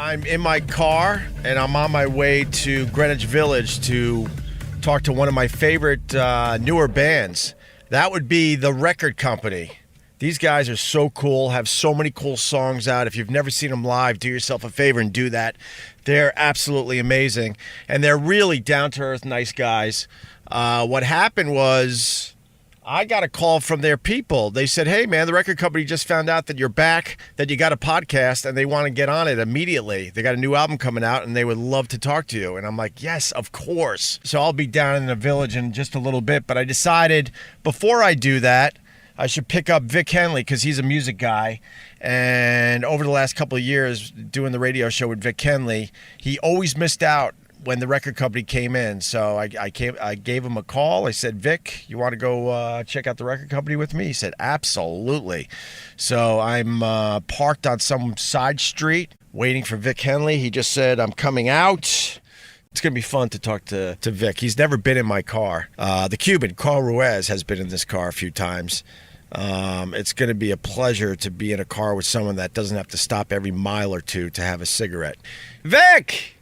I'm in my car, and I'm on my way to Greenwich Village to talk to one of my favorite newer bands. That would be The Record Company. These guys are so cool, have so many cool songs out. If you've never seen them live, do yourself a favor and do that. They're absolutely amazing, and they're really down-to-earth, nice guys. What happened was I got a call from their people. They said, hey, man, the record company just found out that you're back, that you got a podcast, and they want to get on it immediately. They got a new album coming out, and they would love to talk to you. And I'm like, yes, of course. So I'll be down in the village in just a little bit. But I decided before I do that, I should pick up Vic Henley because he's a music guy. And over the last couple of years doing the radio show with Vic Henley, he always missed out when the record company came in. So I gave him a call. I said, Vic, you want to go check out the record company with me? He said, absolutely. So I'm parked on some side street waiting for Vic Henley. He just said, I'm coming out. It's going to be fun to talk to Vic. He's never been in my car. The Cuban, Carl Ruiz, has been in this car a few times. It's going to be a pleasure to be in a car with someone that doesn't have to stop every mile or two to have a cigarette. Vic!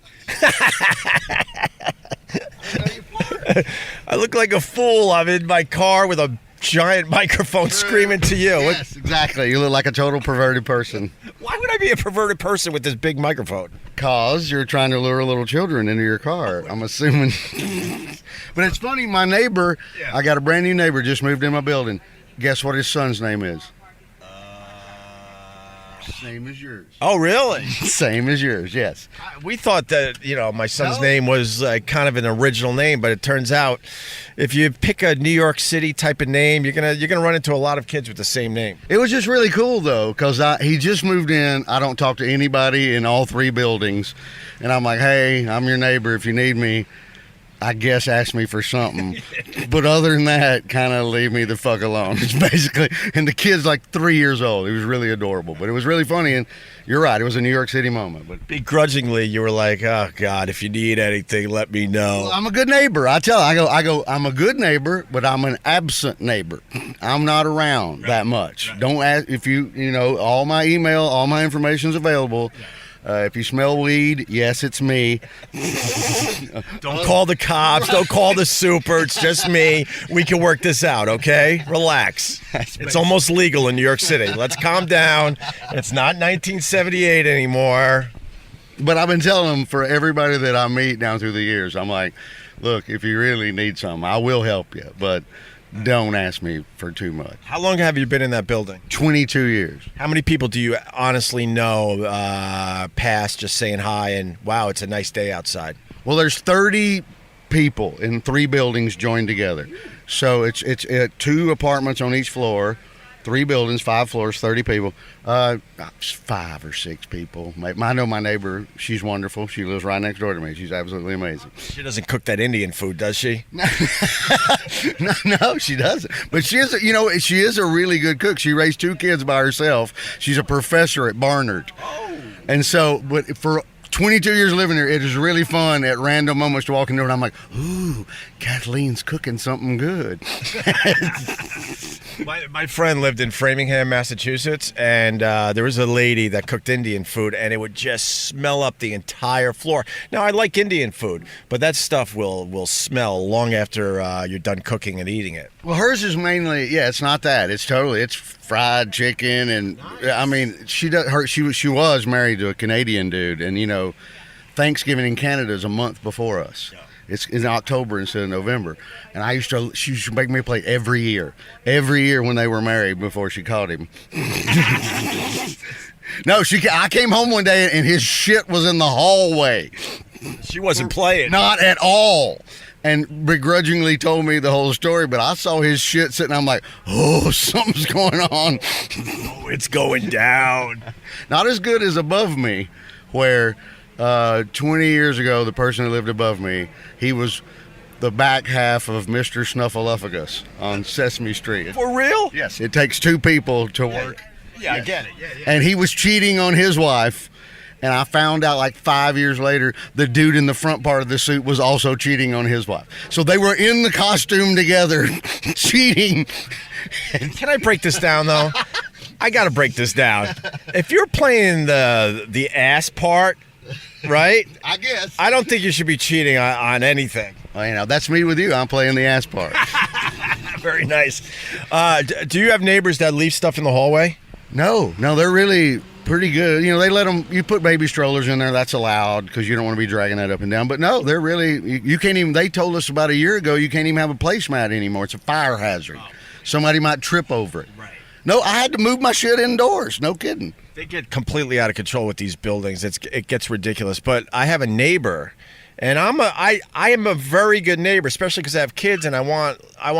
I look like a fool. I'm in my car with a giant microphone screaming to you. Yes, exactly. You look like a total perverted person. Why would I be a perverted person with this big microphone? Because you're trying to lure little children into your car, I'm assuming. But it's funny, my neighbor, I got a brand new neighbor, just moved in my building. Guess what his son's name is? Same as yours. Oh, really? Same as yours, yes. We thought that, my son's name was kind of an original name, but it turns out if you pick a New York City type of name, you're gonna run into a lot of kids with the same name. It was just really cool, though, because he just moved in. I don't talk to anybody in all three buildings. And I'm like, hey, I'm your neighbor. If you need me, I guess ask me for something. But other than that, kind of leave me the fuck alone. It's basically, and the kid's like 3 years old. He was really adorable, but it was really funny. And you're right, it was a New York City moment. But begrudgingly, you were like, oh God, if you need anything, let me know. Well, I'm a good neighbor. I go, I'm a good neighbor, but I'm an absent neighbor. I'm not around that much. Right. Don't ask if all my email, all my information's available. If you smell weed, yes, it's me. Don't call the cops. Don't call the super. It's just me. We can work this out, okay? Relax. It's almost legal in New York City. Let's calm down. It's not 1978 anymore. But I've been telling them, for everybody that I meet down through the years, I'm like, look, if you really need something, I will help you. But don't ask me for too much. How long have you been in that building? 22 years. How many people do you honestly know past just saying hi and, wow, it's a nice day outside? Well, there's 30 people in 3 buildings joined together. So it's 2 apartments on each floor, 3 buildings, 5 floors, 30 people. 5 or 6 people. I know my neighbor. She's wonderful. She lives right next door to me. She's absolutely amazing. She doesn't cook that Indian food, does she? No, she doesn't. But she is a really good cook. She raised 2 kids by herself. She's a professor at Barnard. Oh. And so, but for 22 years living here, it is really fun at random moments to walk in there and I'm like, ooh, Kathleen's cooking something good. My friend lived in Framingham, Massachusetts, and there was a lady that cooked Indian food, and it would just smell up the entire floor. Now, I like Indian food, but that stuff will smell long after you're done cooking and eating it. Well, hers is mainly, it's not that. It's fried chicken, and nice. I mean, she was married to a Canadian dude, and Thanksgiving in Canada is a month before us. Yeah. It's in October instead of November. And she used to make me play every year when they were married before she caught him. No, I came home one day and his shit was in the hallway. She wasn't playing. Not at all. And begrudgingly told me the whole story, but I saw his shit sitting, I'm like, oh, something's going on. Oh, it's going down. Not as good as above me, where 20 years ago, the person who lived above me, he was the back half of Mr. Snuffleupagus on Sesame Street. For real? Yes. It takes 2 people to work. Yeah, I get it. Yeah. And he was cheating on his wife, and I found out like 5 years later, the dude in the front part of the suit was also cheating on his wife. So they were in the costume together, cheating. Can I break this down, though? I got to break this down. If you're playing the ass part, right? I guess. I don't think you should be cheating on anything. Well, that's me with you. I'm playing the ass part. Very nice. Do you have neighbors that leave stuff in the hallway? No, they're really pretty good. They let them, you put baby strollers in there, that's allowed because you don't want to be dragging that up and down. But no, they're really, you can't even, they told us about a year ago, you can't even have a placemat anymore. It's a fire hazard. Oh. Somebody might trip over it. Right. No, I had to move my shit indoors. No kidding. They get completely out of control with these buildings. It gets ridiculous. But I have a neighbor, and I am a very good neighbor, especially because I have kids, and I want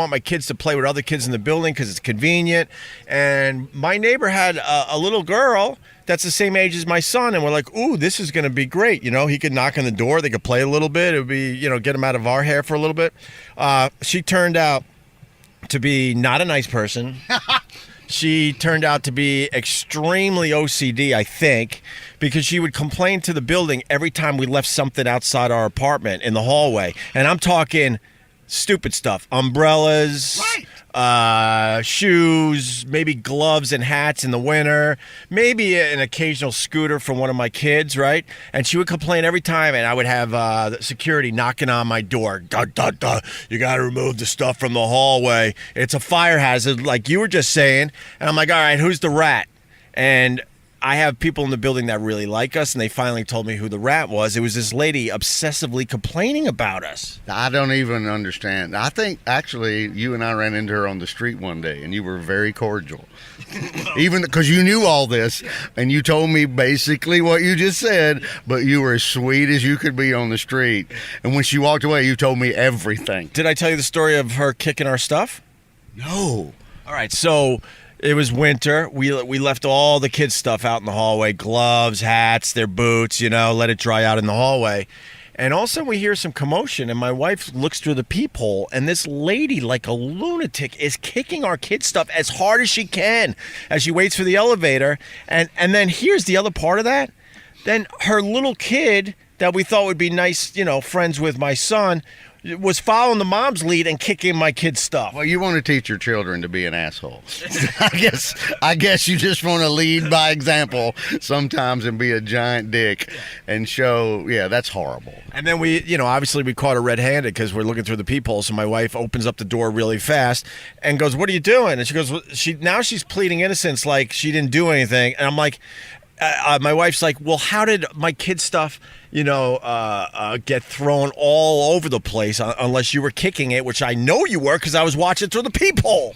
my kids to play with other kids in the building because it's convenient. And my neighbor had a little girl that's the same age as my son, and we're like, ooh, this is going to be great. He could knock on the door, they could play a little bit. It would be, get him out of our hair for a little bit. She turned out to be not a nice person. She turned out to be extremely OCD, I think, because she would complain to the building every time we left something outside our apartment in the hallway. And I'm talking stupid stuff. Umbrellas, shoes, maybe gloves and hats in the winter, maybe an occasional scooter from one of my kids, right? And she would complain every time, and I would have security knocking on my door. Duh, duh, duh. You got to remove the stuff from the hallway. It's a fire hazard, like you were just saying. And I'm like, all right, who's the rat? And I have people in the building that really like us, and they finally told me who the rat was. It was this lady obsessively complaining about us. I don't even understand. I think, actually, you and I ran into her on the street one day, and you were very cordial. Even because you knew all this, and you told me basically what you just said, but you were as sweet as you could be on the street. And when she walked away, you told me everything. Did I tell you the story of her kicking our stuff? No. All right, so it was winter. We left all the kids' stuff out in the hallway, gloves, hats, their boots, let it dry out in the hallway. And all of a sudden we hear some commotion, and my wife looks through the peephole, and this lady, like a lunatic, is kicking our kids' stuff as hard as she can as she waits for the elevator. And then here's the other part of that. Then her little kid that we thought would be nice, friends with my son, was following the mom's lead and kicking my kid's stuff. Well, you want to teach your children to be an asshole. I guess you just want to lead by example sometimes and be a giant dick and show, that's horrible. And then we, obviously we caught her red-handed because we're looking through the peephole. So my wife opens up the door really fast and goes, "What are you doing?" And she goes, now she's pleading innocence like she didn't do anything. And I'm like, my wife's like, "Well, how did my kid's stuff, get thrown all over the place unless you were kicking it," which I know you were because I was watching through the peephole.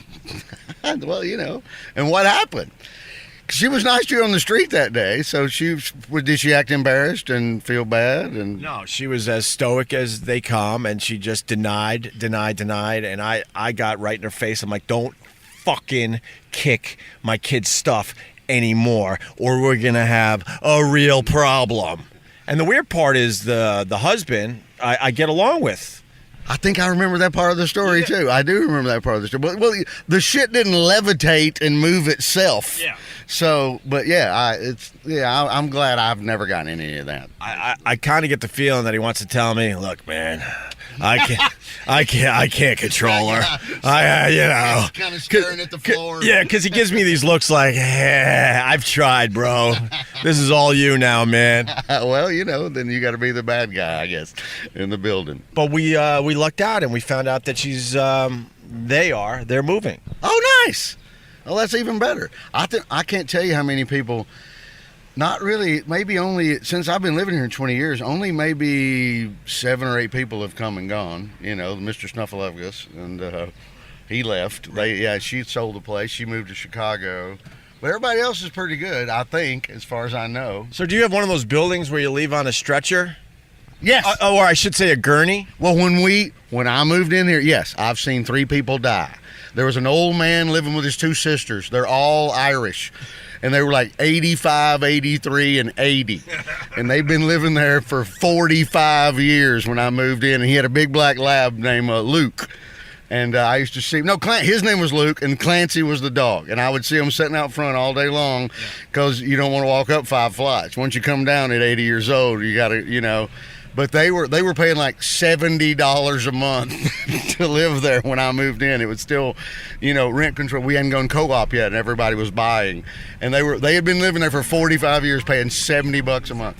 Well, and what happened? She was nice to you on the street that day, so did she act embarrassed and feel bad? And no, she was as stoic as they come, and she just denied, and I got right in her face. I'm like, "Don't fucking kick my kid's stuff anymore, or we're gonna have a real problem." And the weird part is the husband I get along with. I think I remember that part of the story too. I do remember that part of the story. Well, the shit didn't levitate and move itself. Yeah. So, but I'm glad I've never gotten any of that. I kind of get the feeling that he wants to tell me, "Look, man, I can't control her. Kind of staring at the floor. Yeah, because he gives me these looks like, I've tried, bro. This is all you now, man." Well, then you got to be the bad guy, I guess, in the building. But we lucked out, and we found out that they're moving. Oh, nice. Oh, that's even better. I can't tell you how many people. Not really. Maybe only since I've been living here 20 years, only maybe 7 or 8 people have come and gone. Mr. Snuffleupagus, and he left. She sold the place. She moved to Chicago. But everybody else is pretty good, I think, as far as I know. So do you have one of those buildings where you leave on a stretcher? Yes. Or I should say a gurney? Well, when I moved in here, yes, I've seen 3 people die. There was an old man living with his 2 sisters. They're all Irish. And they were like 85, 83, and 80. And they've been living there for 45 years when I moved in. And he had a big black lab named Luke. And I used to see, his name was Luke, and Clancy was the dog. And I would see him sitting out front all day long because you don't want to walk up 5 flights. Once you come down at 80 years old, you got to, But they were paying like $70 a month to live there when I moved in. It was still, rent control. We hadn't gone co-op yet, and everybody was buying. And they had been living there for 45 years, paying $70 a month.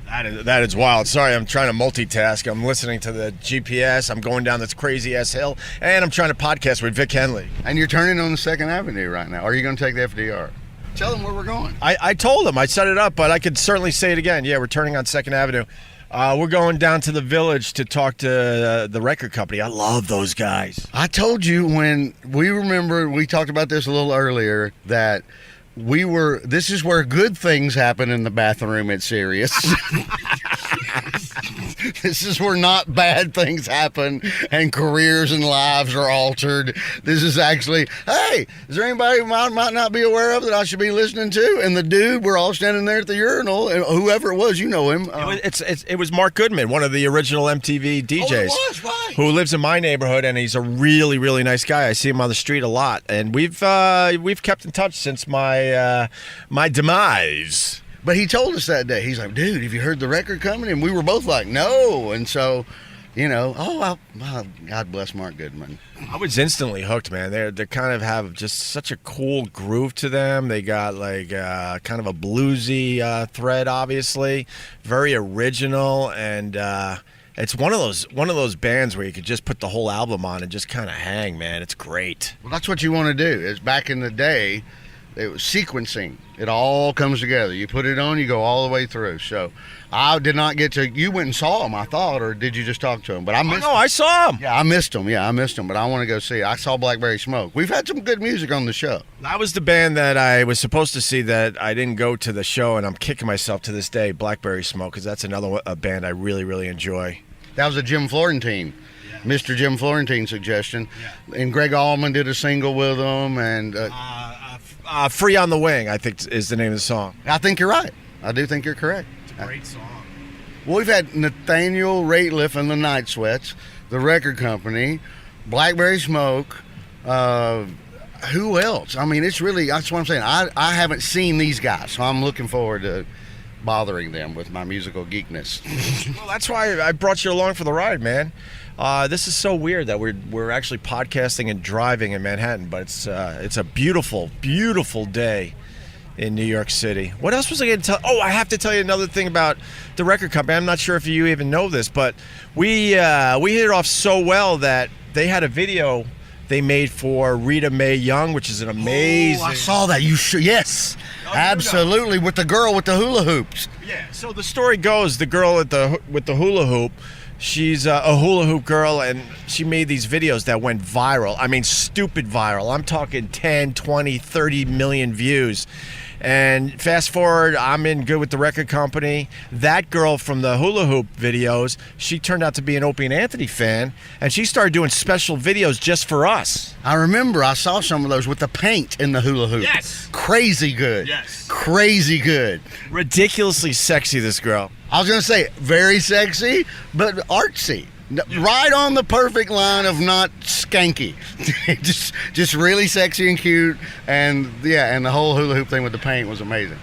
That is wild. Sorry, I'm trying to multitask. I'm listening to the GPS. I'm going down this crazy-ass hill, and I'm trying to podcast with Vic Henley. And you're turning on the 2nd Avenue right now. Are you going to take the FDR? Tell them where we're going. I told him. I set it up, but I could certainly say it again. Yeah, we're turning on 2nd Avenue. We're going down to the Village to talk to the record company. I love those guys. I told you when we talked about this a little earlier, that this is where good things happen in the bathroom at Sirius. This is where not bad things happen and careers and lives are altered. This is actually, hey, is there anybody I might not be aware of that I should be listening to? And the dude, we're all standing there at the urinal, and whoever it was, you know him. It was Mark Goodman, one of the original MTV DJs. Oh, it was, right. Who lives in my neighborhood, and he's a really, really nice guy. I see him on the street a lot, and we've kept in touch since my demise. But he told us that day, he's like, dude, have you heard the record coming? And we were both like, no. And so, God bless Mark Goodman. I was instantly hooked, man. They kind of have just such a cool groove to them. They got like kind of a bluesy thread, obviously, very original, and it's one of those bands where you could just put the whole album on and just kind of hang, man. It's great. Well, that's what you want to do. Is back in the day, it was sequencing. It all comes together. You put it on, you go all the way through. So I did not get to. You went and saw him, I thought, or did you just talk to him? But I missed. No, I saw him. Yeah, I missed him. But I want to go see it. I saw Blackberry Smoke. We've had some good music on the show. That was the band that I was supposed to see that I didn't go to the show, and I'm kicking myself to this day. Blackberry Smoke, because that's another band I really, really enjoy. That was a Jim Florentine. Mr. Jim Florentine suggestion. Yeah. And Greg Allman did a single with them, and Free on the Wing, I think, is the name of the song. I think you're right. I do think you're correct. It's a great song. Well, we've had Nathaniel Rateliff and the Night Sweats, the record company, Blackberry Smoke. Who else? I mean, it's really, that's what I'm saying. I haven't seen these guys, so I'm looking forward to bothering them with my musical geekness. Well, that's why I brought you along for the ride, man. This is so weird that we're actually podcasting and driving in Manhattan, but it's a beautiful, beautiful day in New York City. What else was I going to tell? Oh, I have to tell you another thing about the record company. I'm not sure if you even know this, but we hit it off so well that they had a video they made for Rita Mae Young, which is an amazing. Oh, I saw that. You should. Yes, absolutely. With the girl with the hula hoops. Yeah. So the story goes, the girl with the hula hoop. She's a hula hoop girl, and she made these videos that went viral. I mean, stupid viral. I'm talking 10, 20, 30 million views. And fast forward, I'm in good with the record company. That girl from the hula hoop videos, she turned out to be an Opie and Anthony fan, and she started doing special videos just for us. I remember I saw some of those with the paint in the hula hoop. Yes. Crazy good. Yes. Crazy good. Ridiculously sexy, this girl. I was going to say, very sexy, but artsy. Right on the perfect line of not skanky. just really sexy and cute, and the whole hula hoop thing with the paint was amazing.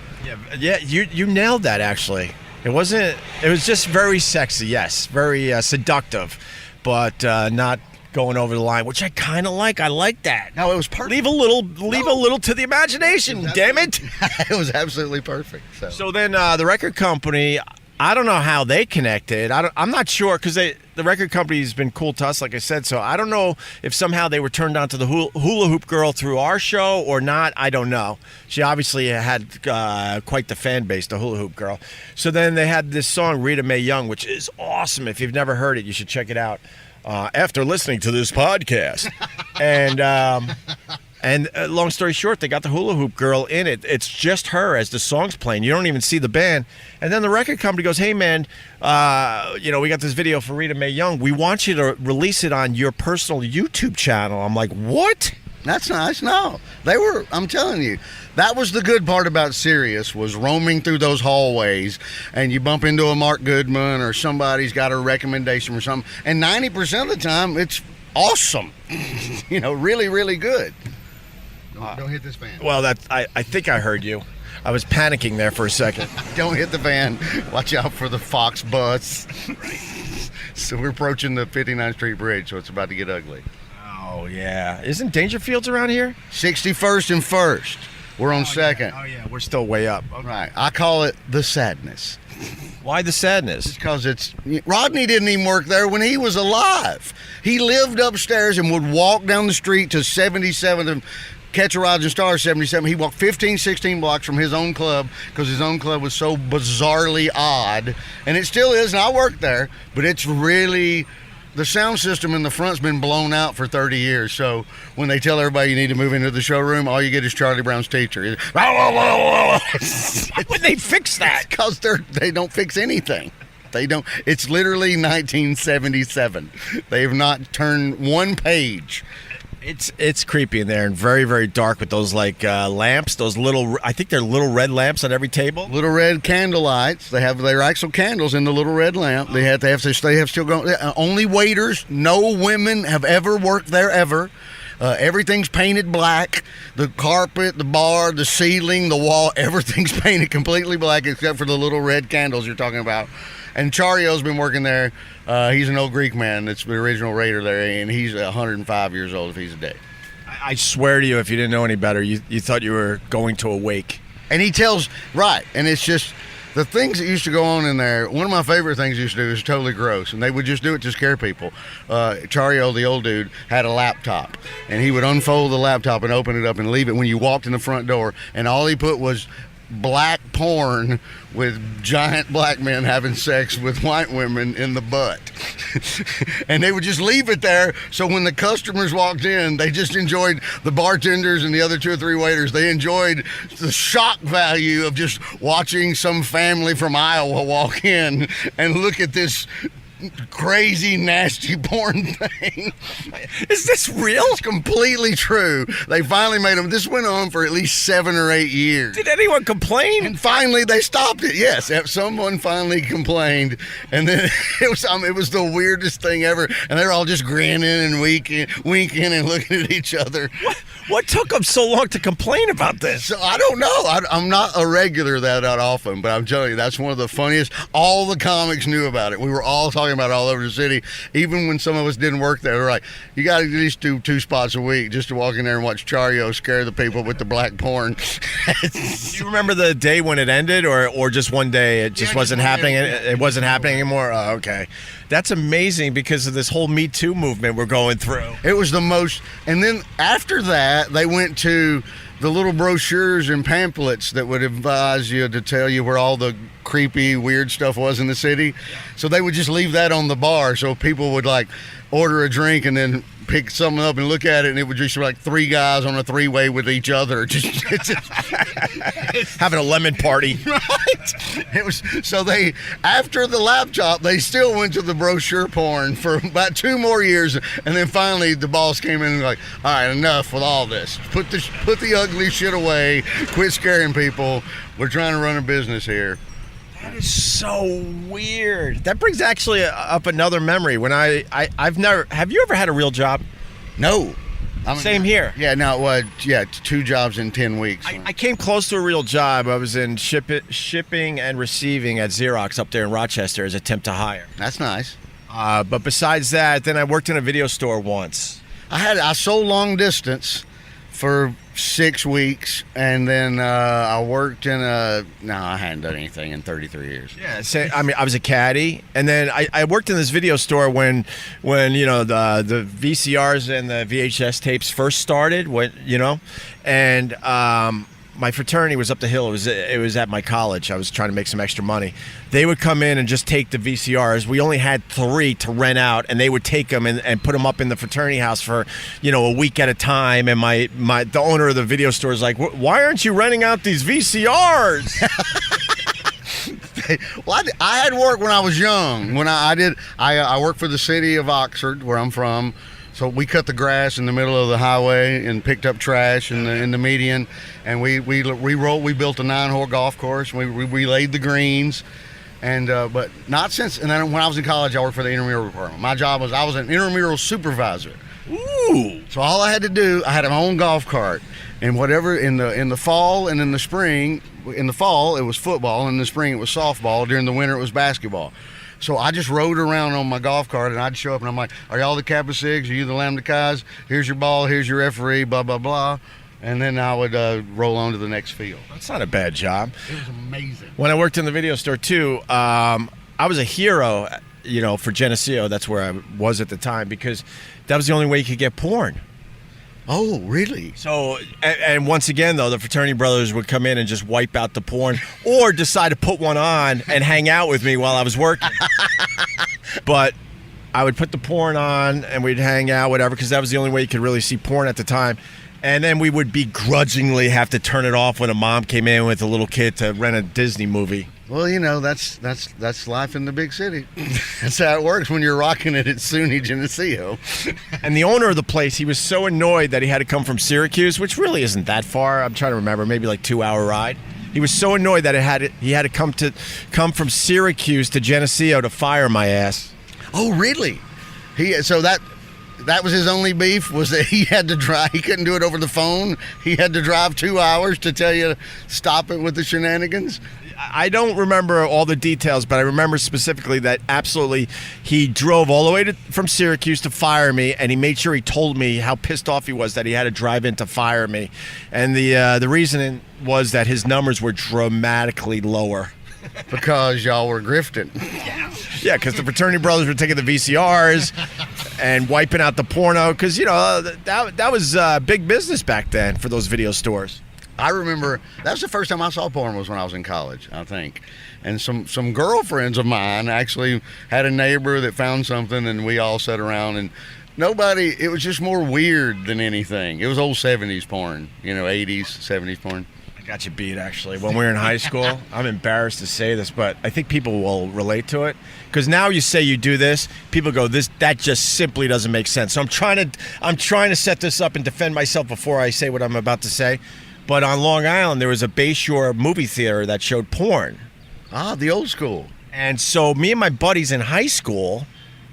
Yeah, you nailed that, actually. It was just very sexy, yes, very seductive, but not going over the line, which I kind of like. I like that. No, it was perfect. Leave a little to the imagination, damn it. It was absolutely perfect. So then the record company, I don't know how they connected. I'm not sure, because the record company's been cool to us, like I said. So I don't know if somehow they were turned on to the hula hoop girl through our show or not. I don't know. She obviously had quite the fan base, the hula hoop girl. So then they had this song, Rita Mae Young, which is awesome. If you've never heard it, you should check it out after listening to this podcast. And long story short, they got the hula hoop girl in it. It's just her as the song's playing. You don't even see the band. And then the record company goes, hey, man, we got this video for Rita Mae Young. We want you to release it on your personal YouTube channel. I'm like, what? That's nice. No, I'm telling you, that was the good part about Sirius, was roaming through those hallways and you bump into a Mark Goodman or somebody's got a recommendation or something. And 90% of the time, it's awesome. Really, really good. Don't hit this fan. Well, I think I heard you. I was panicking there for a second. Don't hit the van. Watch out for the Fox bus. So we're approaching the 59th Street Bridge, so it's about to get ugly. Oh, yeah. Isn't Dangerfield's around here? 61st and 1st. We're on 2nd. Yeah. Oh, yeah. We're still way up. Okay. Right. I call it the sadness. Why the sadness? Because Rodney didn't even work there when he was alive. He lived upstairs and would walk down the street to 77th and Catch a Rising Star 77. He walked 15, 16 blocks from his own club because his own club was so bizarrely odd. And it still is, and I worked there, but it's really... The sound system in the front's been blown out for 30 years, so when they tell everybody you need to move into the showroom, all you get is Charlie Brown's teacher. Why would they fix that? Because they don't fix anything. They don't. It's literally 1977. They have not turned one page. It's creepy in there and very, very dark with those lamps, those little, I think they're little red lamps on every table. Little red candle lights. They have their actual candles in the little red lamp. They have still going. Only waiters. No women have ever worked there ever. Everything's painted black. The carpet, the bar, the ceiling, the wall, everything's painted completely black except for the little red candles you're talking about. And Chario's been working there. He's an old Greek man that's the original Raider there, and he's 105 years old if he's a day. I swear to you, if you didn't know any better, you thought you were going to a wake. And he tells, right, and it's just, the things that used to go on in there, one of my favorite things he used to do is totally gross, and they would just do it to scare people. Chario, the old dude, had a laptop, and he would unfold the laptop and open it up and leave it when you walked in the front door, and all he put was black porn with giant black men having sex with white women in the butt. And they would just leave it there, so when the customers walked in, they just enjoyed, the bartenders and the other 2 or 3 waiters, they enjoyed the shock value of just watching some family from Iowa walk in and look at this crazy, nasty porn thing. Is this real? It's completely true. They finally made them. This went on for at least 7 or 8 years. Did anyone complain? And finally, they stopped it. Yes, someone finally complained, and then it was the weirdest thing ever. And they're all just grinning and winking and looking at each other. What took them so long to complain about this? So I don't know. I'm not a regular that often, but I'm telling you, that's one of the funniest. All the comics knew about it. We were all talking about it all over the city. Even when some of us didn't work there, we were like, you got to at least do 2 spots a week just to walk in there and watch Chario scare the people with the black porn. Do you remember the day when it ended, or just one day it just wasn't happening? It wasn't happening anymore? Oh, okay. That's amazing because of this whole Me Too movement we're going through. It was the most, and then after that, they went to the little brochures and pamphlets that would advise you to tell you where all the creepy, weird stuff was in the city. So they would just leave that on the bar, so people would order a drink and then pick something up and look at it, and it would just be 3 guys on a 3-way with each other, just having a lemon party. Right? It was so they, after the laptop, they still went to the brochure porn for about 2 more years, and then finally the boss came in and all right, enough with all this. Put the ugly shit away. Quit scaring people. We're trying to run a business here. That is so weird. That brings actually up another memory. When I've never, have you ever had a real job? No. Same here. Yeah, no, it was, 2 jobs in 10 weeks. I came close to a real job. I was in shipping and receiving at Xerox up there in Rochester as a temp to hire. That's nice. But besides that, then I worked in a video store once. I sold long distance for 6 weeks, and then I worked in I hadn't done anything in 33 years. Yeah, I was a caddy, and then I worked in this video store when the VCRs and the VHS tapes first started, and my fraternity was up the hill. It was at my college. I was trying to make some extra money. They would come in and just take the VCRs. We only had 3 to rent out, and they would take them and put them up in the fraternity house for, a week at a time. And the owner of the video store is like, "Why aren't you renting out these VCRs?" Well, I had work when I was young. When I worked for the city of Oxford, where I'm from. So we cut the grass in the middle of the highway and picked up trash in the median, and we built a 9-hole golf course. We laid the greens, and but not since. And then when I was in college, I worked for the intramural department. My job was I was an intramural supervisor. Ooh! So all I had to do, I had my own golf cart, and whatever in the fall and in the spring. In the fall, it was football. In the spring, it was softball. During the winter, it was basketball. So I just rode around on my golf cart, and I'd show up, and I'm like, "Are y'all the Kappa Sigs? Are you the Lambda Chi's? Here's your ball. Here's your referee. Blah blah blah." and then I would roll on to the next field. That's not a bad job. It was amazing. When I worked in the video store too, I was a hero, for Geneseo. That's where I was at the time, because that was the only way you could get porn. Oh, really? So, and once again, though, the fraternity brothers would come in and just wipe out the porn, or decide to put one on and hang out with me while I was working. But I would put the porn on and we'd hang out, whatever, because that was the only way you could really see porn at the time. And then we would begrudgingly have to turn it off when a mom came in with a little kid to rent a Disney movie. Well, that's life in the big city. That's how it works when you're rocking it at SUNY Geneseo. And the owner of the place, he was so annoyed that he had to come from Syracuse, which really isn't that far. I'm trying to remember, maybe like 2-hour ride. He was so annoyed that he had to come from Syracuse to Geneseo to fire my ass. Oh, really? So that was his only beef, was that he had to drive. He couldn't do it over the phone. He had to drive 2 hours to tell you to stop it with the shenanigans. I don't remember all the details, but I remember specifically that absolutely he drove all the way from Syracuse to fire me, and he made sure he told me how pissed off he was that he had to drive in to fire me. And the reason was that his numbers were dramatically lower. Because y'all were grifting. Yeah, because the fraternity brothers were taking the VCRs and wiping out the porno, because, that was big business back then for those video stores. I remember that was the first time I saw porn was when I was in college, I think. And some girlfriends of mine actually had a neighbor that found something, and we all sat around, and it was just more weird than anything. It was old 70s porn, 80s, 70s porn. I got you beat, actually. When we were in high school, I'm embarrassed to say this, but I think people will relate to it. Because now you say you do this, people go, that just simply doesn't make sense. So I'm trying to set this up and defend myself before I say what I'm about to say. But on Long Island, there was a Bayshore movie theater that showed porn. Ah, the old school. And so me and my buddies in high school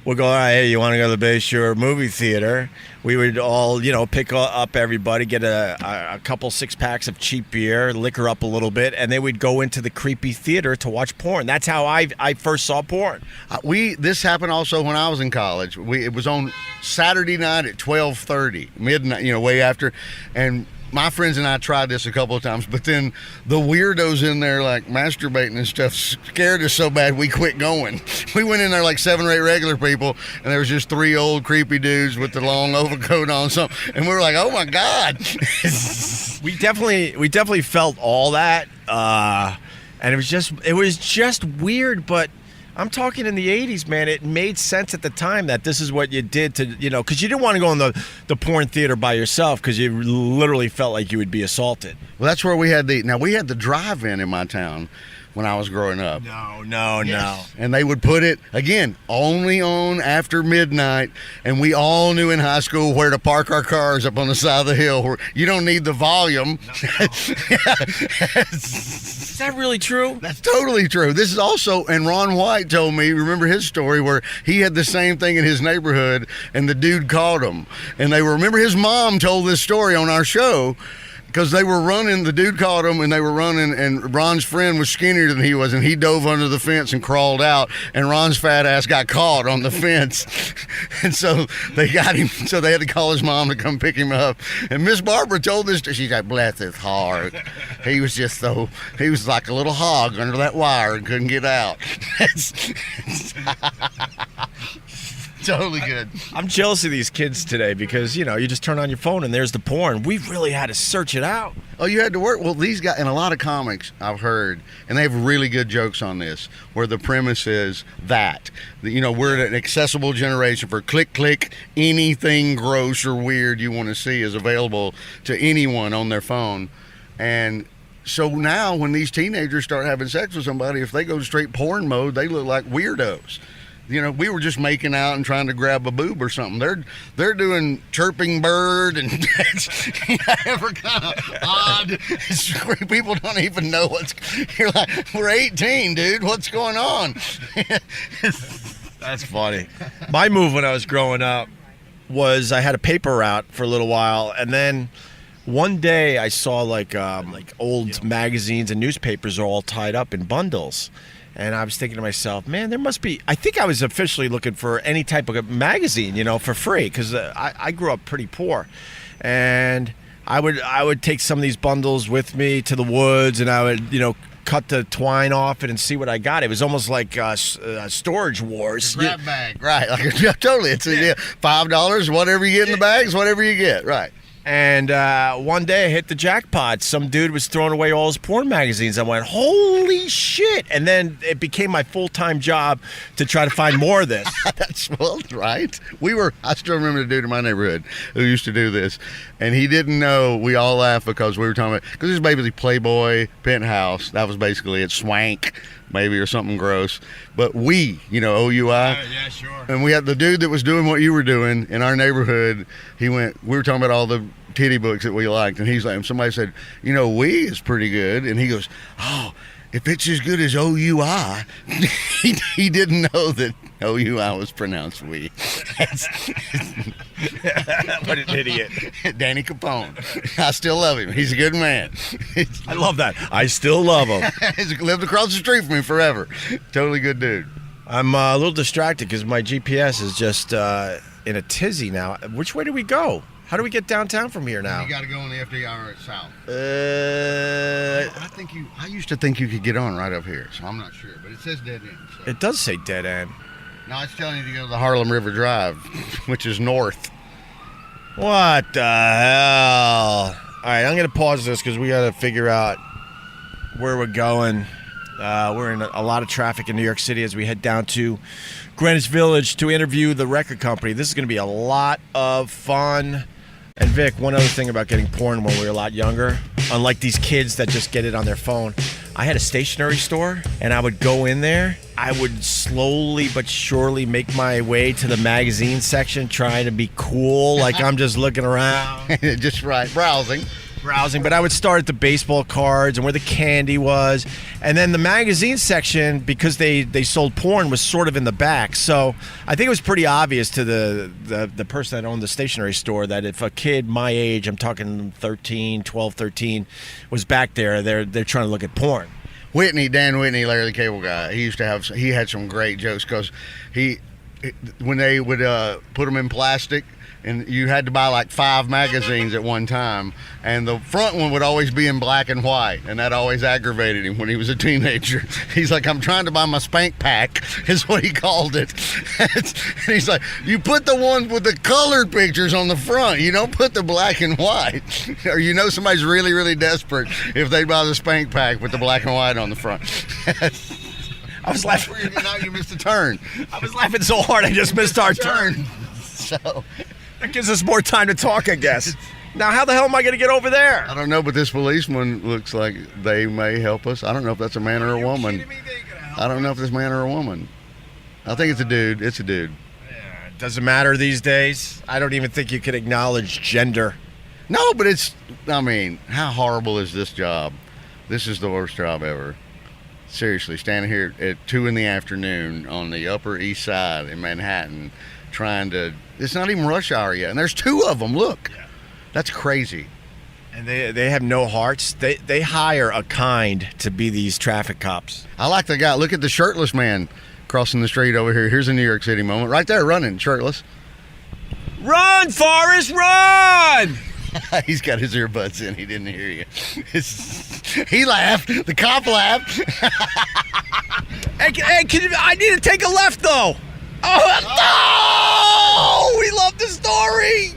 would go, all right, hey, you want to go to the Bayshore movie theater? We would all, pick up everybody, get a couple 6-packs of cheap beer, liquor up a little bit, and they would go into the creepy theater to watch porn. That's how I first saw porn. This happened also when I was in college. It was on Saturday night at 12:30, midnight, way after, and my friends and I tried this a couple of times, but then the weirdos in there, like, masturbating and stuff, scared us so bad we quit going. We went in there like 7 or 8 regular people, and there was just 3 old creepy dudes with the long overcoat on, and we were like, oh my God. We definitely felt all that, and it was just weird, but I'm talking in the 80s, man. It made sense at the time that this is what you did to, because you didn't want to go in the porn theater by yourself, because you literally felt like you would be assaulted. Well, that's where we had the drive-in my town when I was growing up. No. And they would put it, again, only on after midnight, and we all knew in high school where to park our cars up on the side of the hill. Where you don't need the volume. No. Is that really true? That's totally true. This is also, and Ron White told me, remember his story where he had the same thing in his neighborhood, and the dude caught him. And remember his mom told this story on our show, because they were running, the dude caught him, and they were running, and Ron's friend was skinnier than he was, and he dove under the fence and crawled out, and Ron's fat ass got caught on the fence. And so they got him, so they had to call his mom to come pick him up. And Miss Barbara told this, she's like, bless his heart. He was like a little hog under that wire and couldn't get out. Totally good. I'm jealous of these kids today because, you just turn on your phone and there's the porn. We really had to search it out. Oh, you had to work? Well, these guys, in a lot of comics I've heard, and they have really good jokes on this, where the premise is that, we're an accessible generation for click, anything gross or weird you want to see is available to anyone on their phone. And so now when these teenagers start having sex with somebody, if they go straight porn mode, they look like weirdos. We were just making out and trying to grab a boob or something. They're doing chirping bird and every kind of odd. People don't even know you're like, we're 18, dude. What's going on? That's funny. My move when I was growing up was I had a paper route for a little while, and then one day I saw like old magazines and newspapers are all tied up in bundles. And I was thinking to myself, man, there must be... I think I was officially looking for any type of magazine, for free, because I grew up pretty poor. And I would take some of these bundles with me to the woods, and I would, cut the twine off it and see what I got. It was almost like storage wars. Grab bag, right? Totally. It's $5. Whatever you get in the bags, whatever you get, right? And one day I hit the jackpot. Some dude was throwing away all his porn magazines. I went, holy shit. And then it became my full-time job to try to find more of this. That's right. I still remember the dude in my neighborhood who used to do this. And he didn't know. We all laughed because we were talking about, because it was basically Playboy, Penthouse. That was basically it. Swank, maybe, or something gross. But OUI. Yeah, sure. And we had the dude that was doing what you were doing in our neighborhood. We were talking about all the titty books that we liked, and he's like, somebody said, "We is pretty good," and he goes, "Oh, if it's as good as OUI," he didn't know that OUI was pronounced we. What an idiot. Danny Capone. I still love him. He's a good man. I love that. I still love him. He's lived across the street from me forever. Totally good dude. I'm a little distracted because my GPS is just in a tizzy now. Which way do we go? How do we get downtown from here now? You got to go in the FDR south. I used to think you could get on right up here, so I'm not sure. But it says dead end. So. It does say dead end. No, it's telling you to go to the Harlem River Drive, which is north. What the hell? All right, I'm going to pause this because we got to figure out where we're going. We're in a lot of traffic in New York City as we head down to Greenwich Village to interview the record company. This is going to be a lot of fun. And Vic, one other thing about getting porn when we were a lot younger, unlike these kids that just get it on their phone, I had a stationery store, and I would go in there. I would slowly but surely make my way to the magazine section, trying to be cool, like I'm just looking around. Just right, browsing, but I would start at the baseball cards and where the candy was, and then the magazine section, because they sold porn, was sort of in the back. So I think it was pretty obvious to the person that owned the stationery store that if a kid my age, I'm talking 12, 13, was back there, they're trying to look at porn. Dan Whitney, Larry the Cable Guy, he had some great jokes because when they would put them in plastic, and you had to buy like 5 magazines at one time, and the front one would always be in black and white, and that always aggravated him when he was a teenager. He's like, I'm trying to buy my spank pack, is what he called it. And he's like, you put the one with the colored pictures on the front, you don't put the black and white. Or somebody's really, really desperate if they buy the spank pack with the black and white on the front. I was laughing. Now you missed a turn. I was laughing so hard I just missed our turn. So that gives us more time to talk, I guess. Now, how the hell am I going to get over there? I don't know, but this policeman looks like they may help us. I don't know if that's a man or a woman. I don't know if this man or a woman. I think it's a dude. It's a dude. Yeah, it doesn't matter these days. I don't even think you can acknowledge gender. No, but how horrible is this job? This is the worst job ever. Seriously, standing here at 2 p.m. on the Upper East Side in Manhattan, it's not even rush hour yet, and there's 2 of them. Look, yeah. That's crazy. And they have no hearts. They hire a kind to be these traffic cops. I like the guy. Look at the shirtless man crossing the street over here. Here's a New York City moment. Right there, running, shirtless. Run, Forrest, run! He's got his earbuds in. He didn't hear you. He laughed. The cop laughed. Hey, I need to take a left, though. Oh, no! We love the story.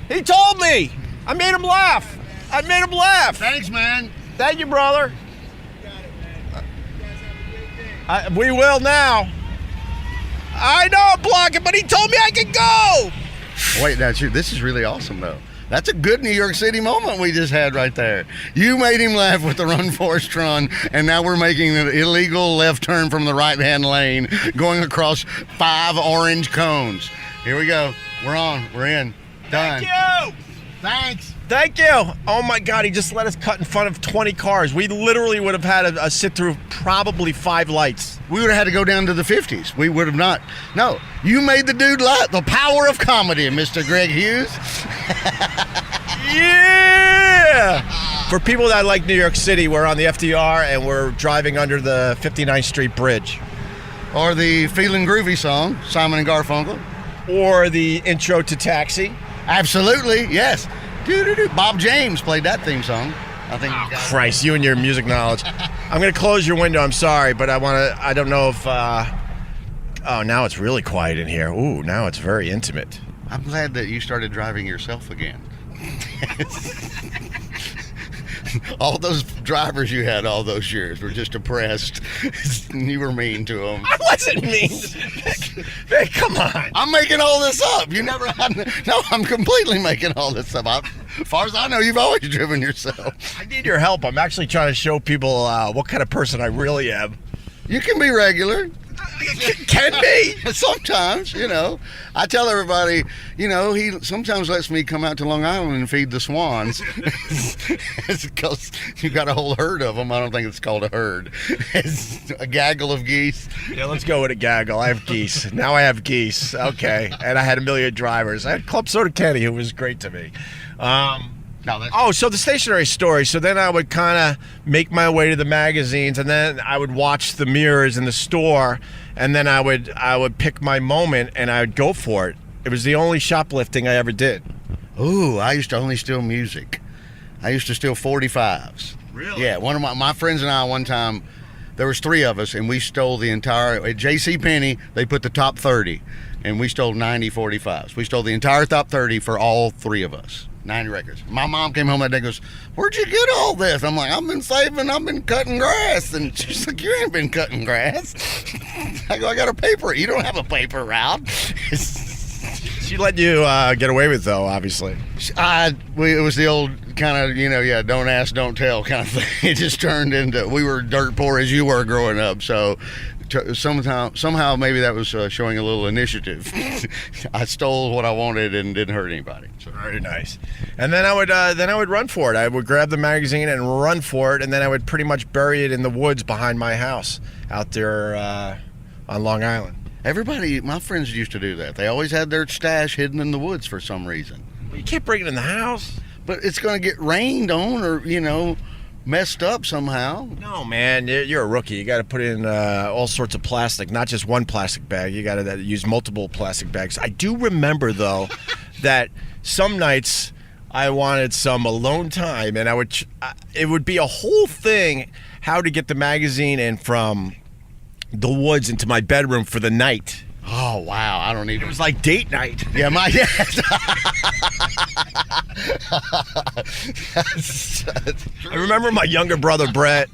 He told me. I made him laugh. Thanks, man. Thank you, brother. You got it, man. You guys have a great day. We will now. I know I'm blocking, but he told me I could go. Wait, this is really awesome, though. That's a good New York City moment we just had right there. You made him laugh with the Run Forrest Run, and now we're making an illegal left turn from the right-hand lane, going across 5 orange cones. Here we go. We're on. We're in. Done. Thank you. Thanks. Thank you. Oh, my God. He just let us cut in front of 20 cars. We literally would have had a sit through probably 5 lights. We would have had to go down to the 50s. We would have not. No, you made the dude laugh. The power of comedy, Mr. Greg Hughes. Yeah. For people that like New York City, we're on the FDR and we're driving under the 59th Street Bridge. Or the Feelin' Groovy song, Simon and Garfunkel. Or the intro to Taxi. Absolutely, yes. Doo-doo-doo. Bob James played that theme song. I think. Oh, Christ, you and your music knowledge. I'm going to close your window. I'm sorry, but I don't know if... oh, now it's really quiet in here. Ooh, now it's very intimate. I'm glad that you started driving yourself again. All those drivers you had all those years were just depressed. You were mean to them. I wasn't mean. Vic, come on. I'm making all this up. You never had... No, I'm completely making all this up. As far as I know, you've always driven yourself. I need your help. I'm actually trying to show people what kind of person I really am. You can be regular. Can be. Sometimes, I tell everybody, he sometimes lets me come out to Long Island and feed the swans. It's because you got a whole herd of them. I don't think it's called a herd. It's a gaggle of geese. Yeah, let's go with a gaggle. I have geese. Now I have geese. Okay. And I had a million drivers. I had Club Soda Kenny, who was great to me. So the stationery story. So then I would kind of make my way to the magazines, and then I would watch the mirrors in the store, and then I would pick my moment and I would go for it. It was the only shoplifting I ever did. Ooh, I used to only steal music. I used to steal 45s. Really? Yeah, one of my friends and I one time, there was 3 of us, and we stole the entire, at JCPenney, they put the top 30, and we stole 90 45s. We stole the entire top 30 for all 3 of us. 90 records. My mom came home that day and goes, "Where'd you get all this?" I'm like, "I've been saving, I've been cutting grass." And she's like, "You ain't been cutting grass." I go, "I got a paper. You don't have a paper route." She let you get away with, though, obviously. It was the old kind of, don't ask, don't tell kind of thing. It just turned into, we were dirt poor as you were growing up. So somehow maybe that was showing a little initiative. I stole what I wanted and didn't hurt anybody. So very nice. And then I would run for it. I would grab the magazine and run for it, and then I would pretty much bury it in the woods behind my house out there on Long Island. Everybody, my friends used to do that. They always had their stash hidden in the woods for some reason. Well, you can't bring it in the house. But it's going to get rained on or, messed up somehow. No, man, you're a rookie. You got to put in all sorts of plastic, not just one plastic bag. You got to use multiple plastic bags. I do remember, though, that some nights I wanted some alone time, and it would be a whole thing how to get the magazine in from the woods into my bedroom for the night. Oh, wow. I don't even... It was like date night. Yeah, I remember my younger brother, Brett.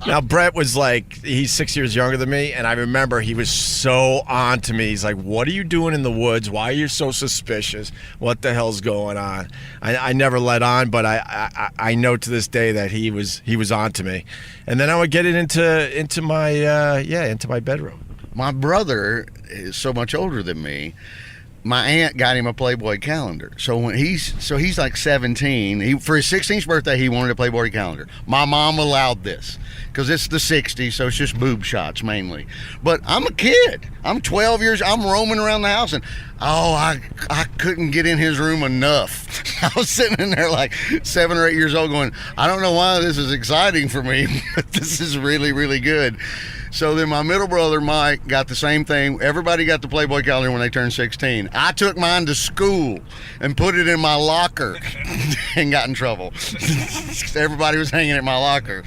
Now, Brett was he's 6 years younger than me, and I remember he was so on to me. He's like, "What are you doing in the woods? Why are you so suspicious? What the hell's going on?" I never let on, but I know to this day that he was on to me. And then I would get it into my bedroom. My brother is so much older than me. My aunt got him a Playboy calendar. So he's like 17. For his 16th birthday, he wanted a Playboy calendar. My mom allowed this because it's the 60s, so it's just boob shots mainly. But I'm a kid. I'm 12 years. I'm roaming around the house, and I couldn't get in his room enough. I was sitting in there like 7 or 8 years old going, "I don't know why this is exciting for me, but this is really, really good." So then my middle brother, Mike, got the same thing. Everybody got the Playboy calendar when they turned 16. I took mine to school and put it in my locker and got in trouble. Everybody was hanging at my locker.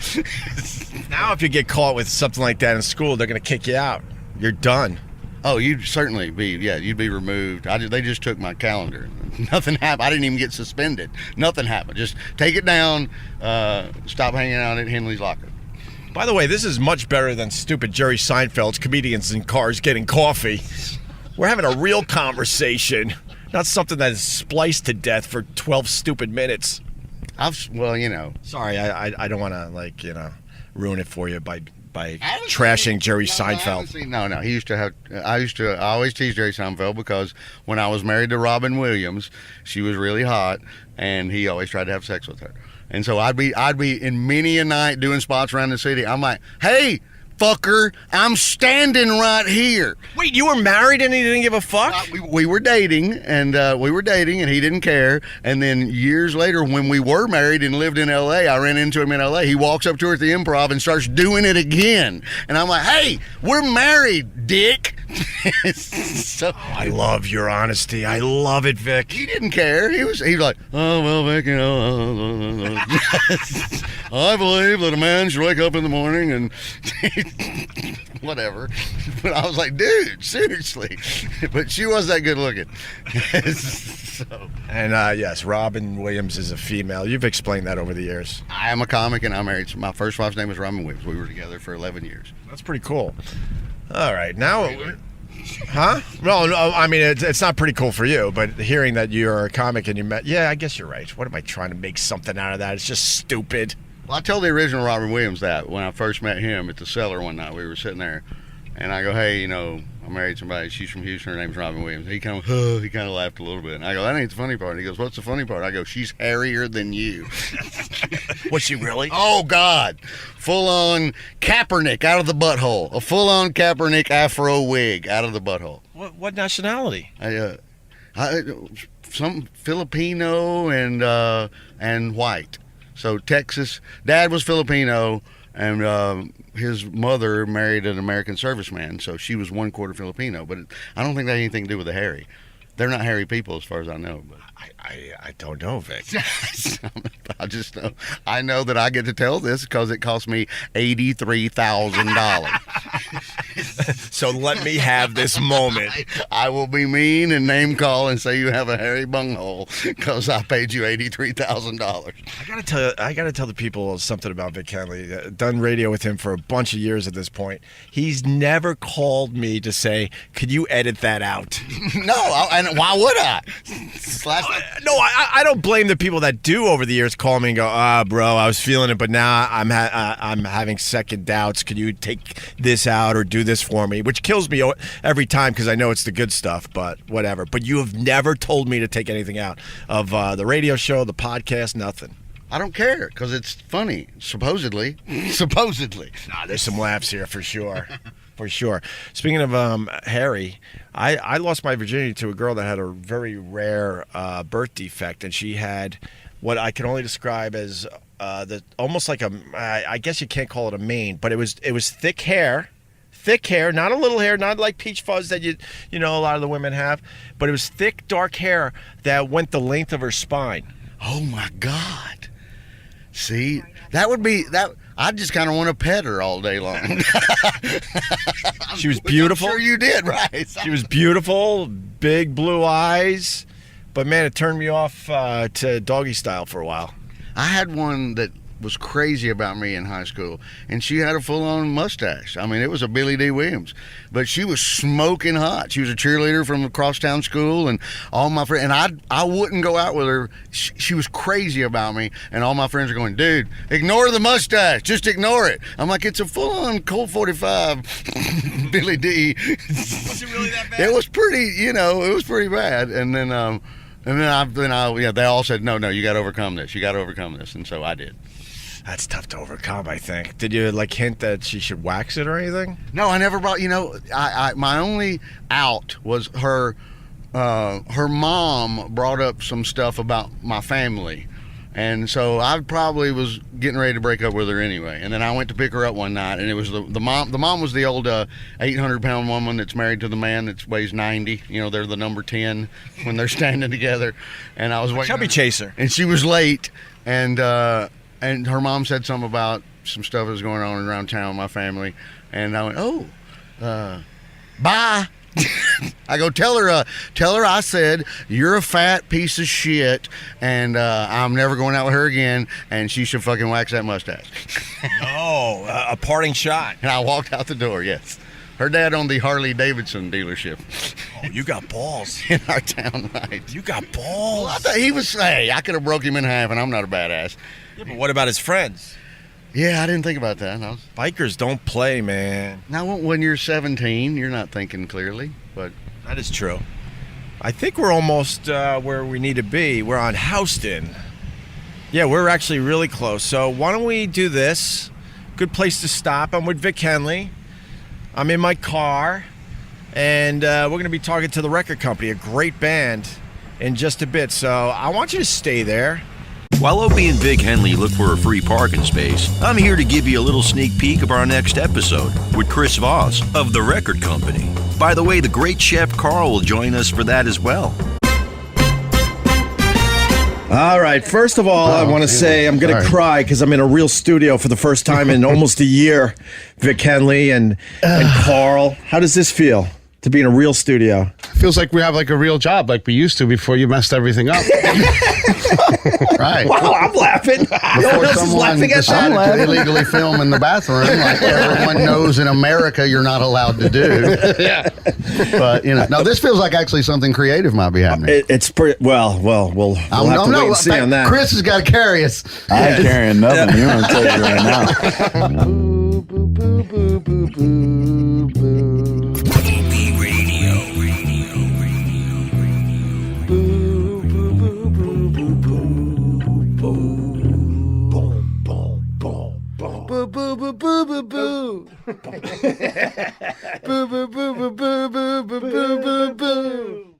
Now if you get caught with something like that in school, they're going to kick you out. You're done. Oh, you'd certainly be, you'd be removed. They just took my calendar. Nothing happened. I didn't even get suspended. Nothing happened. Just take it down, stop hanging out at Henley's locker. By the way, this is much better than stupid Jerry Seinfeld's comedians in cars getting coffee. We're having a real conversation, not something that is spliced to death for 12 stupid minutes. Sorry, I don't want to, ruin it for you by trashing Jerry Seinfeld. No, I always tease Jerry Seinfeld because when I was married to Robin Williams, she was really hot, and he always tried to have sex with her. And so I'd be in many a night doing spots around the city. I'm like, "Hey, fucker, I'm standing right here." Wait, you were married and he didn't give a fuck? We were dating, and he didn't care. And then years later, when we were married and lived in L.A., I ran into him in L.A. He walks up to her at the Improv and starts doing it again. And I'm like, "Hey, we're married, dick." So I love your honesty. I love it, Vic. he didn't care. He was like, oh, well, Vic, you know, I believe that a man should wake up in the morning and whatever. But I was like, dude, seriously. But she was that good looking. So, And yes, Robin Williams is a female. You've explained that over the years. I am a comic, and I'm married. My first wife's name was Robin Williams. We were together for 11 years. That's pretty cool. All right, now, huh? No, I mean it's not pretty cool for you, but hearing that you're a comic and you met, yeah, I guess you're right. What am I trying to make something out of that? It's just stupid. Well, I told the original Robin Williams that when I first met him at the Cellar one night. We were sitting there, and I go, hey, you know, I married somebody. She's from Houston. Her name's Robin Williams. He kind of laughed a little bit. And I go, that ain't the funny part. He goes, what's the funny part? I go, she's hairier than you. Was she really? Oh, God. Full-on Kaepernick out of the butthole. A full-on Kaepernick afro wig out of the butthole. What nationality? Some Filipino and white. So Texas. Dad was Filipino, and his mother married an American serviceman, so she was 1/4 Filipino. But I don't think that had anything to do with the hairy. They're not hairy people, as far as I know. But I don't know, Vic. I just know. I know that I get to tell this because it cost me $83,000. So let me have this moment. I will be mean and name call and say you have a hairy bunghole because I paid you $83,000. I gotta tell the people something about Vic Henley. Done radio with him for a bunch of years at this point. He's never called me to say, "Could you edit that out?" No, and why would I? No, I don't blame the people that do over the years call me and go, bro, I was feeling it, but now I'm having second doubts. Could you take this out or do this for me? Which kills me every time because I know it's the good stuff, but whatever. But you have never told me to take anything out of the radio show, the podcast, nothing. I don't care because it's funny, supposedly. Supposedly. Nah, there's some laughs here for sure. For sure. Speaking of Harry, I lost my virginity to a girl that had a very rare birth defect, and she had what I can only describe as almost like I guess you can't call it a mane, but it was thick hair, not a little hair, not like peach fuzz that you know a lot of the women have, but it was thick, dark hair that went the length of her spine. Oh my God! See, that would be that. I just kind of want to pet her all day long. She was beautiful. I'm sure you did, right? She was beautiful, big blue eyes, but man, it turned me off to doggy style for a while. I had one that was crazy about me in high school, and she had a full-on mustache. I mean, it was a Billy D. Williams, but she was smoking hot. She was a cheerleader from the crosstown school, and all my friends, and I wouldn't go out with her. She was crazy about me, and all my friends are going, dude, ignore the mustache, just ignore it. I'm like, it's a full-on Colt 45 Billy D. Was it really that bad? It was pretty, it was pretty bad, and then they all said, no, you got to overcome this. You got to overcome this, and so I did. That's tough to overcome, I think. Did you hint that she should wax it or anything? No, I never brought. My only out was her mom brought up some stuff about my family, and so I probably was getting ready to break up with her anyway. And then I went to pick her up one night, and it was the mom. The mom was the old 800-pound woman that's married to the man that weighs 90. They're the number 10 when they're standing together. And I was waiting. Chubby chaser. And she was late, and her mom said something about some stuff that was going on around town with my family. And I went, bye. I go, tell her I said, you're a fat piece of shit, and I'm never going out with her again, and she should fucking wax that mustache. No, a parting shot. And I walked out the door, yes. Her dad owned the Harley Davidson dealership. Oh, you got balls. In our town, right. You got balls. Well, I thought he was, I could have broke him in half, and I'm not a badass. Yeah, but what about his friends? Yeah, I didn't think about that. No. Bikers don't play, man. Now, when you're 17, you're not thinking clearly, but... That is true. I think we're almost where we need to be. We're on Houston. Yeah, we're actually really close. So why don't we do this? Good place to stop. I'm with Vic Henley. I'm in my car, and we're going to be talking to the record company, a great band, in just a bit. So I want you to stay there. While Opie and Vic Henley look for a free parking space, I'm here to give you a little sneak peek of our next episode with Chris Voss of The Record Company. By the way, the great chef Carl will join us for that as well. All right. First of all, I want to say I'm going to cry because I'm in a real studio for the first time in almost a year. Vic Henley and Carl. How does this feel to be in a real studio? Feels like we have like a real job like we used to before you messed everything up. Right. Wow, I'm laughing. Before someone decided to illegally film in the bathroom, like everyone knows in America you're not allowed to do. Yeah. But, now this feels like actually something creative might be happening. It's pretty, well, we'll have to wait and see on that. Chris has got to carry us. I ain't carrying nothing. You're going to tell you right now. Boo, boo, boo, boo, boo, boo, boo. Boo boo boo boo boo boo. Boo boo boo boo boo boo boo boo boo boo.